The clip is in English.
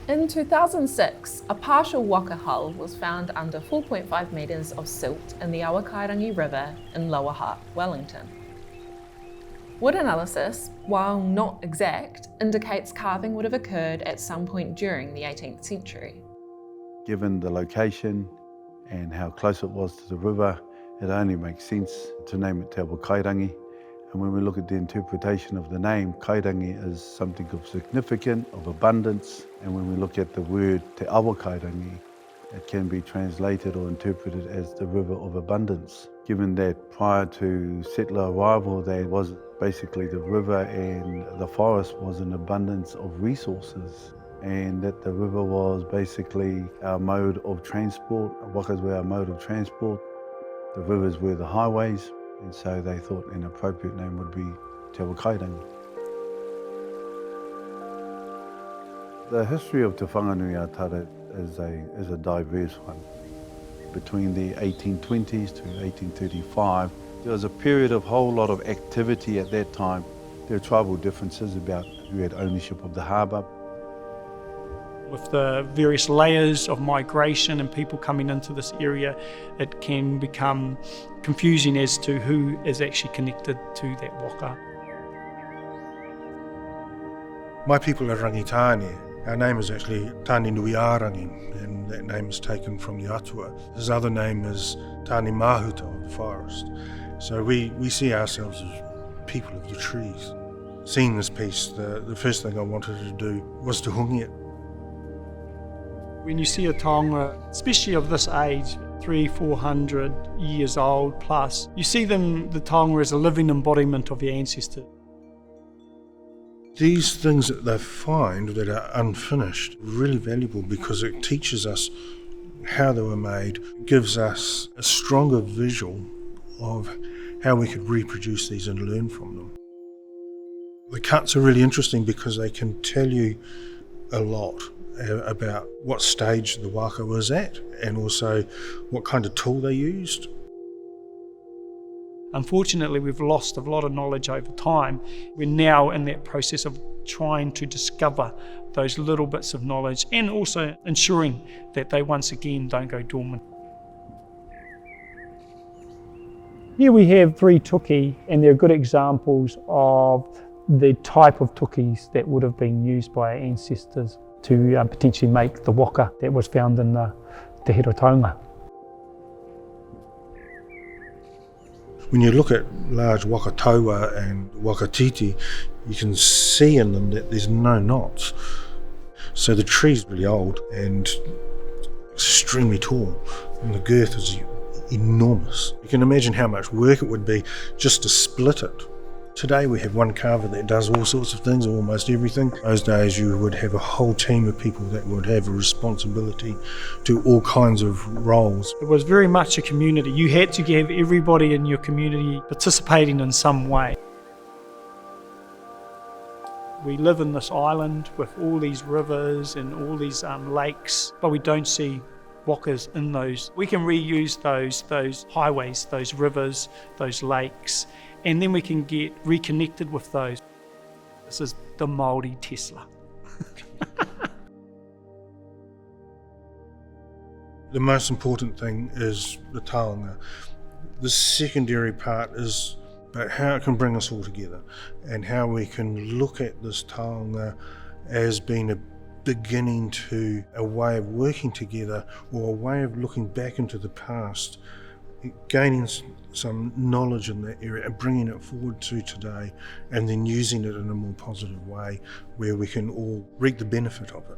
In 2006, a partial waka hull was found under 4.5 metres of silt in the Awakairangi River in Lower Hutt, Wellington. Wood analysis, while not exact, indicates carving would have occurred at some point during the 18th century. Given the location and how close it was to the river, it only makes sense to name it Te Awakairangi. And when we look at the interpretation of the name, Kairangi is something of significant, of abundance. And when we look at the word Te Awakairangi, it can be translated or interpreted as the river of abundance. Given that prior to settler arrival, there was basically the river and the forest was an abundance of resources. And that the river was basically our mode of transport. Wakas were our mode of transport. The rivers were the highways. And so they thought an appropriate name would be Te Awakairangi. The history of Te Whanganui-a-Tara is a diverse one. Between the 1820s to 1835, there was a period of whole lot of activity at that time. There were tribal differences about who had ownership of the harbour. With the various layers of migration and people coming into this area, it can become confusing as to who is actually connected to that waka. My people are Rangitāne. Our name is actually Tāne Nui Ārangi, and that name is taken from the atua. His other name is Tāne Mahuta, the forest. So we see ourselves as people of the trees. Seeing this piece, the first thing I wanted to do was to hungi it. When you see a taonga, especially of this age, 300-400 years old plus, you see the taonga as a living embodiment of your ancestors. These things that they find that are unfinished are really valuable because it teaches us how they were made, gives us a stronger visual of how we could reproduce these and learn from them. The cuts are really interesting because they can tell you a lot about what stage the waka was at and also what kind of tool they used. Unfortunately, we've lost a lot of knowledge over time. We're now in that process of trying to discover those little bits of knowledge and also ensuring that they once again don't go dormant. Here we have 3 tuki, and they're good examples of the type of tukis that would have been used by our ancestors to potentially make the waka that was found in the Taonga. When you look at large wakataua and wakatiti, you can see in them that there's no knots. So the tree's really old and extremely tall, and the girth is enormous. You can imagine how much work it would be just to split it. Today we have one carver that does all sorts of things, almost everything. Those days you would have a whole team of people that would have a responsibility to all kinds of roles. It was very much a community. You had to have everybody in your community participating in some way. We live in this island with all these rivers and all these lakes, but we don't see wakas in those. We can reuse those highways, those rivers, those lakes, and then we can get reconnected with those. This is the Māori Tesla. The most important thing is the taonga. The secondary part is about how it can bring us all together and how we can look at this taonga as being a beginning to a way of working together or a way of looking back into the past, gaining some knowledge in that area and bringing it forward to today and then using it in a more positive way where we can all reap the benefit of it.